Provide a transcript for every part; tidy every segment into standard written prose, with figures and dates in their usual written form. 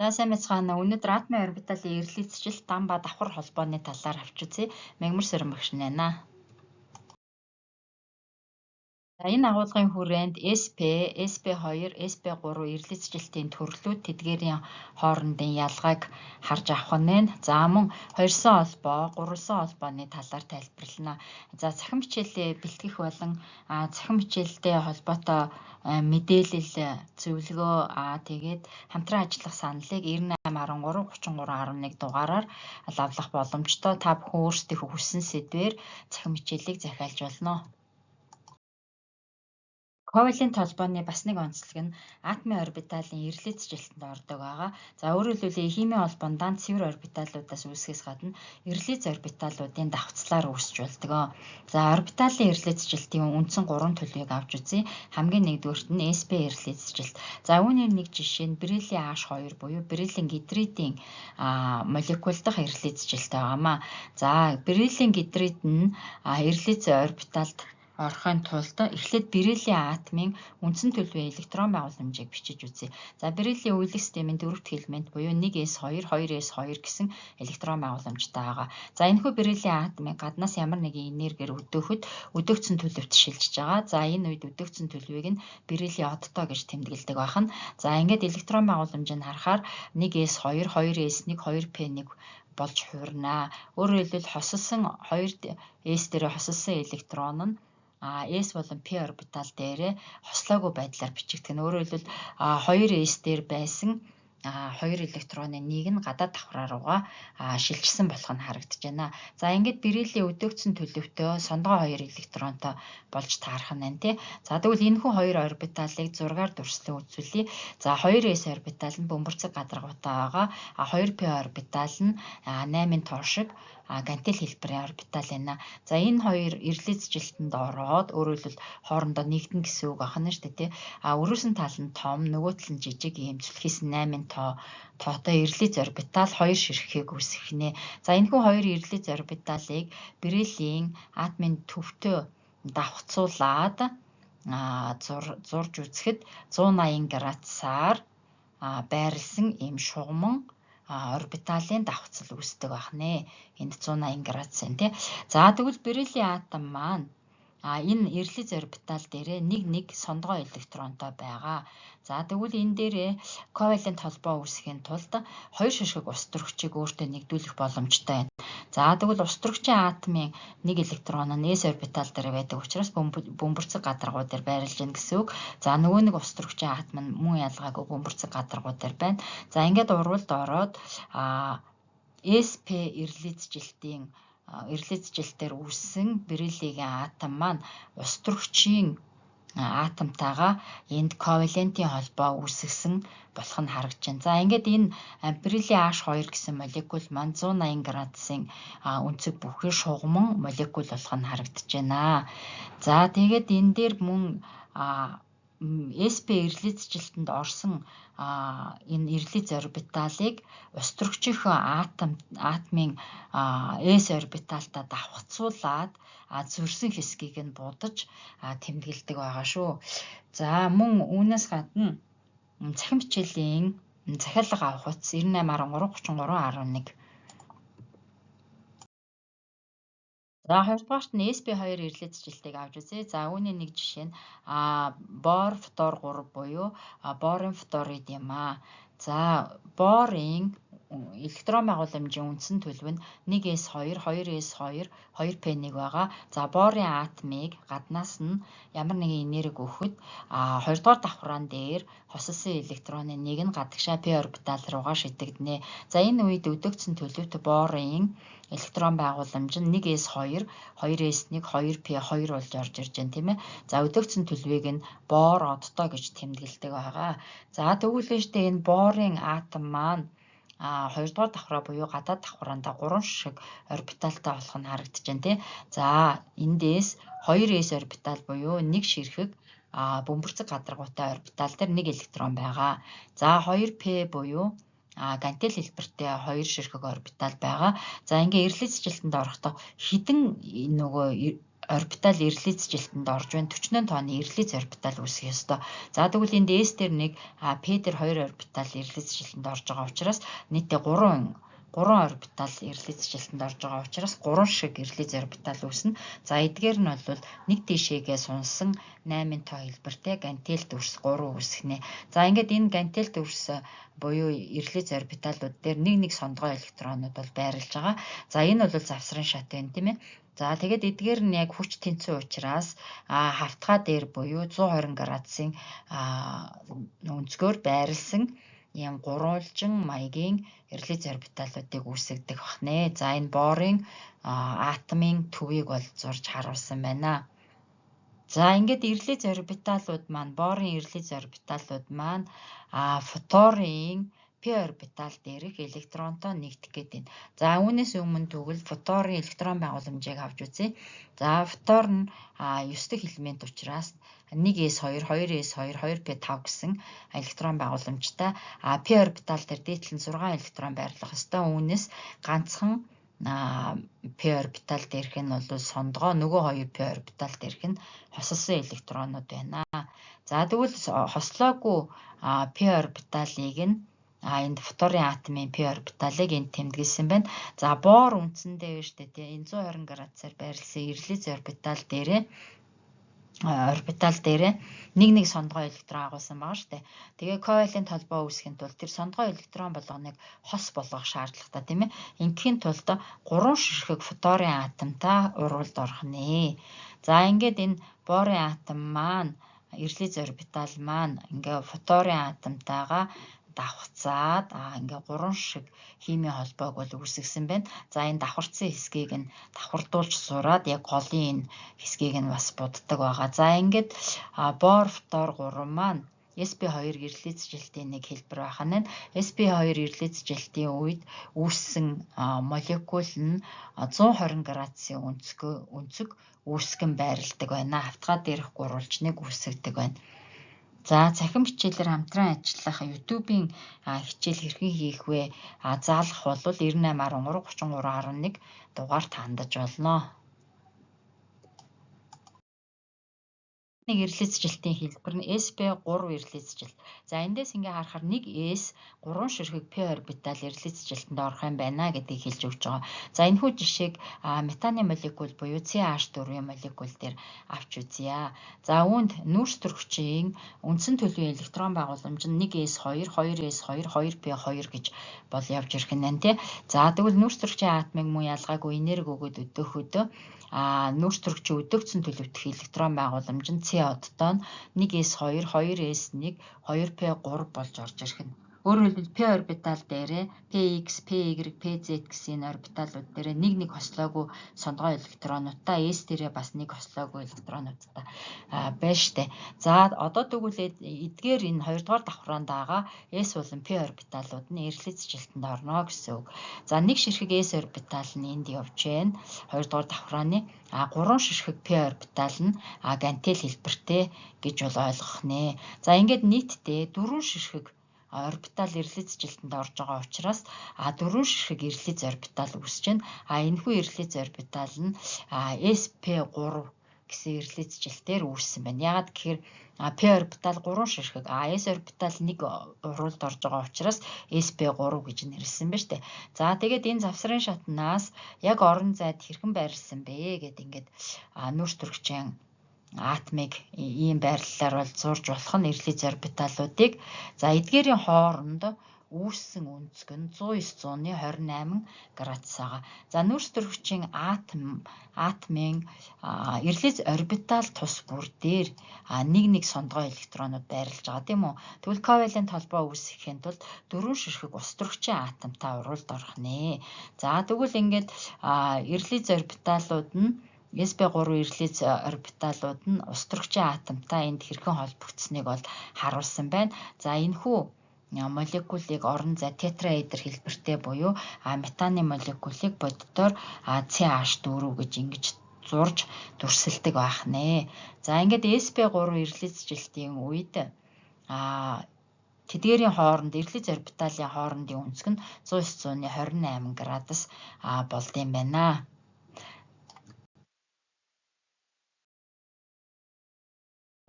За сайн байцгаана. Өнөөдөр атомын орбиталын эрэлхийлцэл дан ба давхар холбооны талаар авч үзье. Мягмар Сөрөн багш нэ. За энэ агуулгын хүрээнд SP, SP2, SP3 эрэлхийлцэлтийн төрлүүд тэдгээрийн хоорондын ялгааг харж авах нь. За мөн 2сон холбоо, 3сон холбооны талаар тайлбарлана. За цахим хичээлээ бэлтгэх болон цахим хичээлтэй холбоотой мэдээлэл зөвлөгөө тэгээд хамтран ажиллах саналыг 9813 3311 дугаараар лавлах боломжтой. Та бүхэн өөрсдийнхөө хүссэн сэдвээр цахим хичээлийг захиалж болно. Ковалент холбооны бас нэг онцлог нь атомын орбиталын эрэлхийлцэлтэнд ордог байгаа. За өөрөөр хэлбэл химийн холбоон дан цэвэр орбиталуудаас үүсгэхээс гадна эрэлхийлц орбиталуудын давхцлаар үүсч болдог. За орбиталын эрэлхийлцэлтийн үндсэн 3 төлөвийг авч үзье. Хамгийн нэгдүгürt нь SP эрэлхийлцэлт. За үүний нэг жишээ нь бериллийн H2 буюу бериллийн гидридийн молекул дахь эрэлхийлцэлт байгаамаа. За бериллийн гидрид нь эрэлхийлц орбиталд орохын тулд эхлээд бериллийн атомын үндсэн төлөвийн электрон байгууламжийг бичиж үзье. За бериллийн үйлдэх системийн дөрөвт элемент буюу 1s2, 2s2 гэсэн электрон байгууламжтай байгаа. За энэхүү бериллийн атомыг гаднаас ямар нэгэн энергиэр өдөөхөд өдөөгцөн төлөвт шилжиж байгаа. За энэ үед өдөөгцөн төлөвийг нь бериллийн одтой гэж тэмдэглэдэг байна. За ингээд электрон байгууламжийг харахаар 1s2, 2s1, 2p1 болж хуурна. Өөрөөр хэлбэл хосолсон 2s дээр хосолсон электрон нь S болон P орбитал дээрээ хослоогүй байдлаар бичигдэх нь. Өөрөөр хэлбэл 2s дээр байсан 2 электроны нэг нь гадаад давхраа руугаа шилжсэн болох нь харагдаж байна. За ингээд бериллийн өдөөгцөн төлөвтэй сондгоо 2 электронтой болж таарах нь байна тий. За тэгвэл энэхүү 2 орбиталыг зургаар дурслан үзүүлье. За 2s орбитал нь бөмбөрцөг гадаргуутай байгаа. 2p орбитал нь 8-ын тоо шиг гантел хэлбэрийн орбитал байна. За энэ хоёр эрэлхийлцэлтэнд ороод өөрөөр хэлбэл хоорондоо нэгдэн гэсэн үг байна шүү дээ тий. Өрөөсөн тал нь том, нөгөө тал нь жижиг ийм зүлхээс 8-ын тоотой эрэлхийлц орбитал 2 ширхгийг үүсгэнэ. За энэхүү хоёр эрэлхийлц орбиталыг бериллийн атомын төвтөө давхцуулаад зурж үзэхэд 180 градусаар байрласан ийм шугамн орбиталын давхцал үүсдэг байна. Энд 180 градус байна тий. За тэгвэл бериллийн атом маань энэ эрэлхийлц орбитал дээрээ нэг сондгоо электронтой байгаа. За тэгвэл энэ дээрээ ковалент холбоо үүсгэхийн тулд 2 ширхэг ус төрөгчийг өөртөө нэгдүүлэх боломжтой байна. За тэгвэл ус төрөгчийн атомын нэг электрон нь s орбитал дээр байдаг учраас бөмбөрцөг гадаргуу дээр байрлаж байна гэсэн үг. За нөгөө нэг ус төрөгчийн атом нь мөн ялгаагүй бөмбөрцөг гадаргуу дээр байна. За ингээд урвалд ороод SP эрэлхийлцэлтээр үүссэн бериллийн атом маань ус төрөгчийн атомтайгаа энд ковалентийн холбоо үүсгэсэн болох нь харагдаж байна. За ингээд энэ бериллийн H2 гэсэн молекул маань 180 градусын өнцөг бүхий шугамн молекул болох нь харагдаж байна. За тэгээд энэ дээр мөн SP эрэлхийлцэлтэнд орсон энэ эрэлхийлц орбиталыг ус төрөгчийнхөө атомын S орбиталтай давхцуулаад зөрсөн хэсгийг нь будаж тэмдэглэдэг байгаа шүү. За мөн үүнээс гадна цахим хичээлийн захиалга авах утас 9813 3311. За хоёрдугаарт нь SP2 эрэлхийлцэлтийг авч үзье. За үүний нэг жишээ нь бор фтор 3 буюу борын фторид юм аа. За борын электрон байгууламжийн үндсэн төлөв нь 1s2, 2s2, 2p1 байгаа. За борын атомыг гаднаас нь ямар нэгэн энерги өгөхөд 2 дугаар давхраан дээр хосолсон электроны нэг нь гадагшаа p орбитал руугаа шидэгдэнэ. За энэ үед өдөөгцөн төлөвт борын электрон байгууламж нь 1s2, 2s1, 2p2 болж орж ирж байна тийм ээ. За өдөөгцөн төлөвийг нь бор одтой гэж тэмдэглэдэг байгаа. За тэгвэл штэ энэ борын атом маань 2 дугаар давхраа буюу гадаад давхраандаа 3 ширхэг орбиталтай болох нь харагдаж байна тий. За эндээс 2s орбитал буюу 1 ширхэг бөмбөрцөг гадаргуутай орбитал дээр 1 электрон байгаа. За 2p буюу гантел хэлбэртэй 2 ширхэг орбитал байгаа. За ингээ эрэлхийлцэлтэнд орохдоо хідэн нөгөө орбитал ирлиц жилтэнд орж байна. 40 тонны ирлиц орбитал үүсэх ёстой. За тэгвэл энд S дээр 1, P дээр 2 орбитал ирлиц жилтэнд орж байгаа учраас нийтдээ 3 орбитал ирлиц жилтэнд орж байгаа учраас 3 шиг ирлиц орбитал үүснэ. За эдгээр нь бол нэг тийшээгээ сунсан 8-ын тоо хэлбэртэй гантел дүрс 3 үүсгэнэ. За ингээд энэ гантел дүрс буюу ирлиц орбиталууд дээр нэг сондгой электронууд бол байрлаж байгаа. За энэ бол завсрын шат байна тийм ээ. За тэгээд эдгээр нь яг хүч тэнцүү учраас хавтгай дээр буюу 120 градусын өнцгөр байрлсан ийм гурвуулжин маягийн ирлиц орбиталуудыг үүсгдэг бахнэ. За энэ борын атомын төвийг бол зурж харуулсан байна. За ингээд ирлиц орбиталууд маань, борын ирлиц орбиталууд маань фторын P орбитал дээрх электронтой нэгдэх гэдэг. За үүнээс өмнө тэгвэл фторын электрон байгууламжийг авч үзье. За фтор нь 9 дахь элемент учраас 1s2, 2s2, 2p5 гэсэн электрон байгууламжтай. P орбитал дээр дээдлэн 6 электрон байрлах ёстой. Үүнээс ганцхан P орбитал дээрх нь бол сондгоо, нөгөө 2 P орбитал дээрх нь хосолсон электронууд байна. За тэгвэл хослоогүй P орбиталыг нь энд фторын атомын P орбиталыг энд тэмдэглэсэн байна. За бор үндсэндээ биш үү тийм энэ 120 градусаар байрласан ирлиц орбитал дээрээ нэг сондгой электрон агуулсан байгаа шүү дээ. Тэгээ ковалент холбоо үүсгэхийн тулд тэр сондгой электрон болгоныг хос болгох шаардлагатай тийм ээ. Ингээхийн тулд 3 ширхэг фторын атомтай урвалд орох нэ. За ингээд энэ борын атом маань, ирлиц орбитал маань ингээ фторын атомтайгаа давхцаад ингээ 3 шиг химийн холбоог бол үүсгэсэн байна. За энэ давхарцсан хэсгийг нь давхардуулж сураад яг голын энэ хэсгийг нь бас буддаг байгаа. За ингээд бор фтор 3 маань sp2 ирлиц жилтийн нэг хэлбэр байх нь. sp2 ирлиц жилтийн үед үүссэн молекул нь 120 градусын өнцөг үүсгэн байрладаг байна. Хавтгай дээрх гурвалжныг үүсгдэг байна. За цахим хичээлээр хамтран ажиллах YouTube-ийн хичээл хэрхэн хийх вэ? Заалгах бол 9813 3311 дугаарт хандаж болно. Нэг ирлиц жилтийн хэлбэр нь sp3 ирлиц жилт. За эндээс ингээ харахаар 1s 3 ширхэг P орбитал ирлиц жилтэнд орох юм байна гэдгийг хэлж өгч байгаа. За энэхүү жишээг метаны молекул буюу CH4-ийн молекул дээр авч үзье. За үүнд нүүрс төрөгчийн үндсэн төлөвийн электрон байгууламж нь 1s2, 2s2, 2p2 гэж бол явж ирэх нь байна тий. За тэгвэл нүүрс төрөгчийн атомыг мөн ялгаагүй энерги өгөөд өдөөхөдөө нүүрс төрөгчийн өдөөгдсөн төлөвтөх электрон байгууламж нь C-одтой 1s2, 2s1, 2p3 болж орж ирэх нь. Өөрөөр хэлбэл P орбитал дээрээ Px, Py, Pz гэсэн орбиталууд дээрээ нэг хослоогүй сондгой электронуудтай, S дээрээ бас нэг хослоогүй электронуудтай байна штэ. За одоо тэгвэл эдгээр энэ 2 дугаар давхраанд байгаа S болон P орбиталууд нь ирлиц жилтэнд орно гэсэн үг. За нэг ширхэг S орбитал нь энд явж байна. 2 дугаар давхрааны 3 ширхэг P орбитал нь гантел хэлбэртэй гэж бол ойлгох нэ. За ингээд нийтдээ 4 ширхэг орбитал ирлиц жилтэнд орж байгаа учраас 4 ширхэг ирлиц орбитал үүсэж байна. Энэхүү ирлиц орбитал нь sp3 гэсэн ирлиц жилтээр үүссэн байна. Яагаад гэхээр P орбитал 3 ширхэг, S орбитал 1 урвалд орж байгаа учраас sp3 гэж нэрлсэн байна шүү дээ. За тэгээд энэ завсрын шатнаас яг орон зайд хэрхэн байрлсан бэ гэдэг ингээд нүүрс төрөгчийн атомыг ийм байрлалаар бол зурж болох нь ирлиц орбиталуудыг. За эдгээрийн хооронд үүссэн өнцөг нь 109-128 градус байгаа. За нүүрс төрөгчийн атомын ирлиц орбитал тус бүр дээр нэг сондгой электронууд байрлаж байгаа тийм үү. Тэгвэл ковалент холбоо үүсгэхийн тулд 4 ширхэг ус төрөгчийн атомтай урвалд орох нэ. За тэгвэл ингээд ирлиц орбиталууд нь sp3 ирлиц орбиталууд нь ус төрөгчийн атомтай энд хэрхэн холбогдсныг бол харуулсан байна. За энэхүү молекулыг орон зай тетраэдр хэлбэртэй буюу метаны молекулыг боддоор CH4 гэж ингэж зурж дүрсэлдэг байх нэ. За ингээд sp3 ирлиц жилтийн үед тэдгээрийн хооронд ирлиц орбиталын хоорондын өнцөг нь 109-128 градус болд юм байна.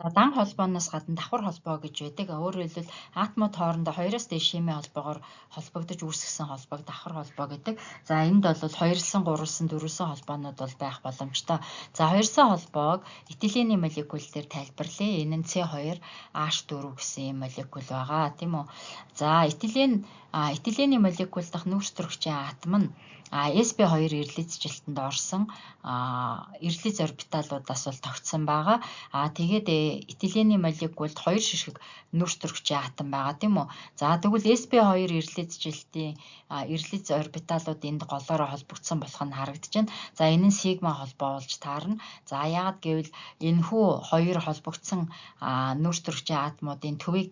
Дан холбооноос гадна давхар холбоо гэж байдаг. Өөрөөр хэлбэл атомууд хоорондоо 2-оос дээш химийн холбоогоор холбогдож үүсгэсэн холбоог давхар холбоо гэдэг. За энд бол 2-сан, 3-сан, 4-сэн холбоонууд бол байх боломжтой. За 2-сан холбоог этилений молекул дээр тайлбарлая. Энэ нь C2H4 гэсэн юм молекул байгаа, тийм үү? За этилений молекул дахь нүүрс төрөгчийн атом нь sp2 ирлицжилтэнд орсон ирлиц орбиталуудаас бол тогтсон байгаа. Тэгээд этилений молекулд 2 ширхэг нүүрс төрөгчийн атом байгаа, тийм үү? За тэгвэл sp2 ирлицжилтийн ирлиц орбиталууд энд голоороо холбогдсон болох нь харагдаж байна. За энэ нь сигма холбоо болж таарна. За яагаад гэвэл энэхүү хоёр холбогдсон нүүрс төрөгчийн атомуудын төвийг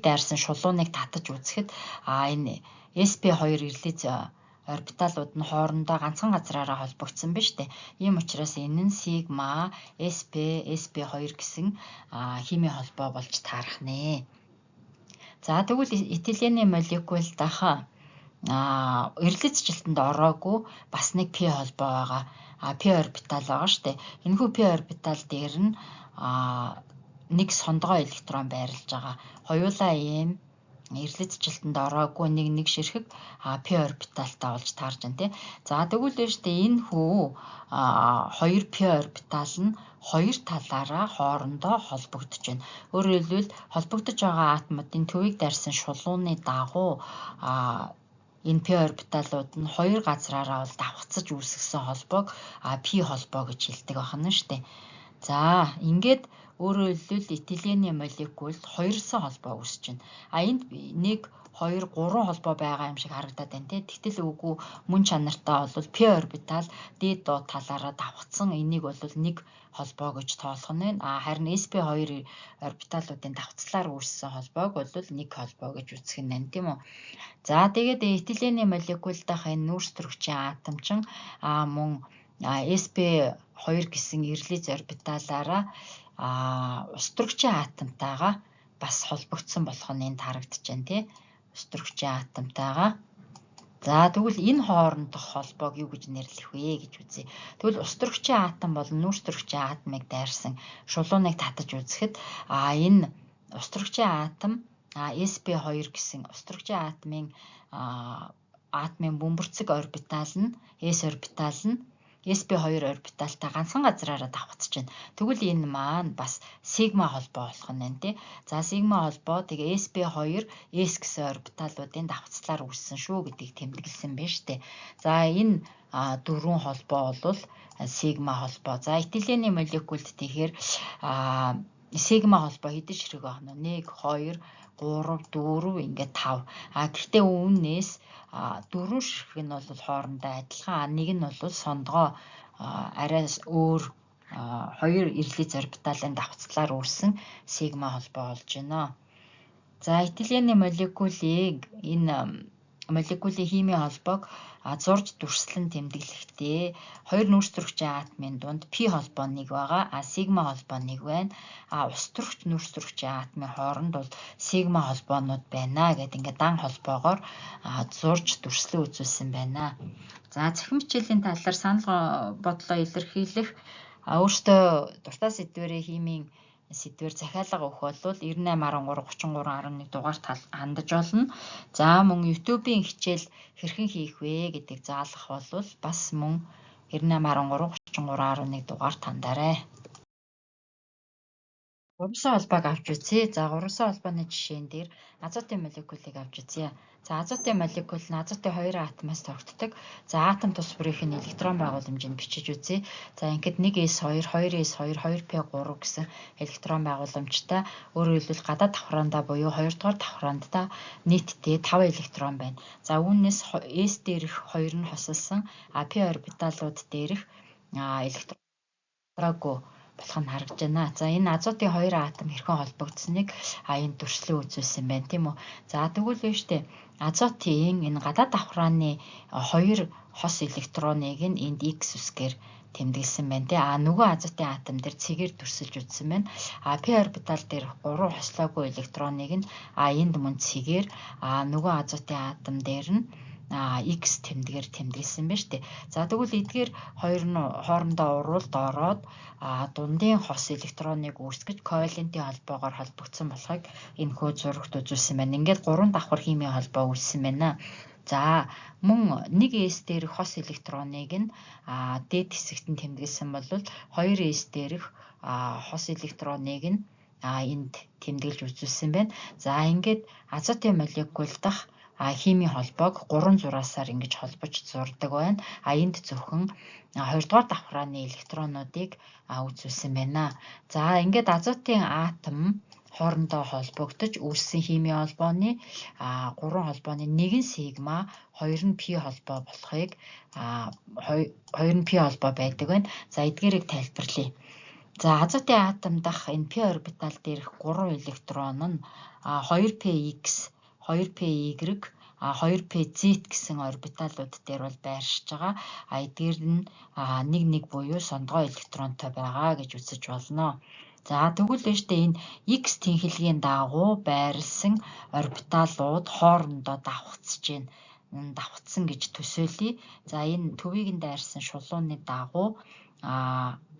дайрсан шулууныг татаж үзэхэд энэ sp2 ирлиц орбиталууд нь хоорондоо ганцхан газраараа холбогдсон байна шүү дээ. Ийм учраас энэ нь сигма sp2 гэсэн химийн холбоо болж таарах нэ. За тэгвэл этилений молекул дахь ирлицжилтэнд ороогүй бас нэг p холбоо байгаа. P орбитал байгаа шүү дээ. Энэхүү p орбитал дээр нь нэг сондгоо электрон байрлаж байгаа. Хоёулаа ийм ирлицжилтэнд ороогүй нэг ширхэг p орбиталтай болж таарж байна, тий. За тэгвэл шүү дээ энэ хүү 2 p орбитал нь хоёр талаараа хоорондоо холбогдож байна. Өөрөөр хэлбэл холбогдож байгаа атомуудын төвийг дайрсан шулууны дагуу энэ p орбиталууд нь хоёр газраараа бол давхцаж үүсгэсэн холбоог p холбоо гэж хэлдэг байна шүү дээ. За ингээд өөрөөр хэлбэл этилений молекулд 2-сан холбоо үүсэж байна. Энд 1, 2, 3 холбоо байгаа юм шиг харагдаад байна тий. Тэгтэл үгүй, мөн чанартай бол p орбитал дээд доод талаараа давхцсан энийг бол нэг холбоо гэж тоолох нь байна. Харин sp2 орбиталуудын давхцлаар үүссэн холбоог бол нэг холбоо гэж үзэх нь байна, тийм үү? За тэгээд этилений молекул дахь энэ нүүрс төрөгчийн атом чинь мөн sp2 гэсэн ирлиц орбиталаараа ус төрөгчийн атомтайгаа бас холбогдсон болох нь энд харагдаж байна, тий. Ус төрөгчийн атомтайгаа. За тэгвэл энэ хоорондох холбоог юу гэж нэрлэх вэ гэж үзье. Тэгвэл ус төрөгчийн атом бол нүүрс төрөгчийн атомыг дайрсан шулууныг татаж үзэхэд энэ ус төрөгчийн атом sp2 гэсэн ус төрөгчийн атомын бөмбөрцөг орбитал нь s орбитал нь sp2 орбиталтай ганцхан газраараа давхцаж байна. Тэгвэл энэ маань бас сигма холбоо болох нь байна, тий. За сигма холбоо тэгээ sp2 s гэсэн орбиталуудын давхцлаар үүссэн шүү гэдгийг тэмдэглэсэн байна шүү дээ. За энэ дөрвөн холбоо бол сигма холбоо. За этилений молекулд тэгэхээр сигма холбоо хэдэн ширхэг байна вэ? 1, 2, 3, 4 ингээд 5. Гэхдээ үүнээс 4 ширхэг нь бол хоорондоо адилхан. Нэг нь бол сондгоо арай өөр 2 ирлиц орбиталын давхцлаар үүссэн сигма холбоо болж байна. За этилений молекулын химийн холбоог зурж дүрслэн тэмдэглэхдээ 2 нүүрс төрөгчийн атомын дунд p холбоо нэг байгаа, сигма холбоо нэг байна. Ус төрөгч нүүрс төрөгчийн атомын хооронд бол сигма холбоонууд байна гэдэг ингээд дан холбоогоор зурж дүрслэн үзүүлсэн байна. За цахим хичээлийн талаар санал бодлоо илэрхийлэх өөртөө дуртай сэдвэрээ химийн сэдвэр захиалга өгөх бол 98133311 дугаарт хандаж болно. За мөн YouTube-ийн хичээл хэрхэн хийх вэ гэдгийг заалгах бол бас мөн 98133311 дугаарт хандаарай. 3-сан холбоог авч үзье. За 3-сан холбооны жишээн дээр азотын молекулыг авч үзье. За азотын молекул нь азотын 2 атомоос тогтдог. За атом тус бүрийн электрон байгууламжийг бичиж үзье. За ингээд 1s2, 2s2, 2p3 гэсэн электрон байгууламжтай. Өөрөөр хэлбэл гадаад давхраандаа буюу 2 дугаар давхраандаа нийтдээ 5 электрон байна. За үүнээс s дээрх 2 нь хосолсон, p орбиталууд дээрх электрон болох нь харагдаж байна. За энэ азотын 2 атом хэрхэн холбогдсныг энэ дүрслэн үзүүлсэн байна, тийм үү? За тэгвэл биш үү? Азотын энэ гадаад давхрааны 2 хос электроныг энд x үсгээр тэмдэглэсэн байна, тий. Нөгөө азотын атом дээр цэгээр дүрсэлж үзсэн байна. p орбитал дээр 3 хослоогүй электроныг энд мөн цэгээр нөгөө азотын атом дээр нь X тэмдгээр тэмдэглэсэн байна шүү дээ. За тэгвэл эдгээр хоёр нь хоорондоо уралд ороод дундын хос электроныг үүсгэж коvalентийн холбоогоор холбогдсон болохыг энэхүү зурагт үзүүлсэн байна. Ингээд 3 давхар химийн холбоо үүссэн байна. За мөн 1s дээрх хос электроныг нь дээд хэсэгт нь тэмдэглэсэн бол 2s дээрх хос электроныг нь энд тэмдэглэж үзүүлсэн байна. За ингээд азотын молекул дахь химийн холбоог 3 зураасаар ингэж холбож зурдаг байна. Энд зөвхөн 2 дугаар давхрааны электронуудыг үзүүлсэн байна. За ингээд азотын атом хоорондоо холбогдож үүссэн химийн холбооны 3 холбооны 1 сигма 2 нь пи холбоо болохыг 2 нь пи холбоо байдаг байна. За эдгээрийг тайлбарлая. За азотын атом дахь энэ p орбитал дээрх 3 электрон нь 2px 2py 2pz гэсэн орбиталууд дээр бол байршиж байгаа. Эдгээр нь 1 буюу сондгой электронтой байгаа гэж үзэж болно. За тэгвэл дэжтэй энэ X тэнхилгийн дагуу байрлсан орбиталууд хоорондоо давхцж байна. Давхцсан гэж төсөөлье. За энэ төвийг нь дайрсан шулууны дагуу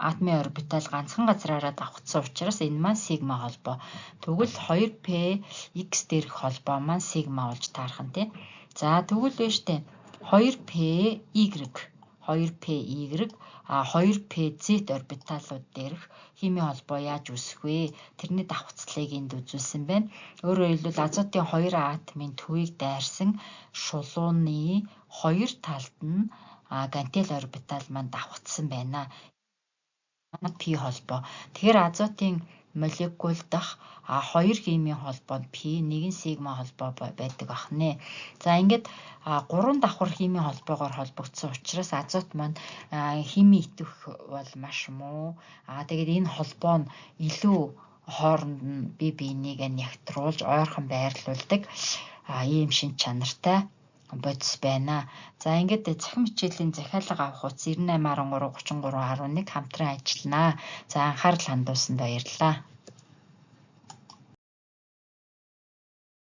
атомын орбитал ганцхан газраараа давхцсан учраас энэ маань сигма холбоо. Тэгвэл 2p x дээрх холбоо маань сигма болж таарах нь тийм. За тэгвэл дэжтэй 2py 2pz орбиталууд дээрх химийн холбоо яаж үүсэх вэ? Тэрний давхцлыг энд үзүүлсэн байна. Өөрөөр хэлбэл азотын 2 атомын төвийг дайрсан шулууны 2 талд нь гантел орбитал маань давхцсан байна. P холбоо. Тэгэхээр азотын молекул дахь 2 химийн холбоо нь P, 1 сигма холбоо байдаг ахнэ. За ингээд 3 давхар химийн холбоогоор холбогдсон учраас азот маань хими итэх бол маш муу. Тэгээд энэ холбоо нь илүү хооронд нь бие биенийг нягтруулж ойрхон байрлуулдаг ийм шин чанартай бодис байна. За ингээд цахим хичээлийн захиалга авах утас 9813 33 11 хамтран ажилланаа. За анхаарал хандуулсанд баярлалаа.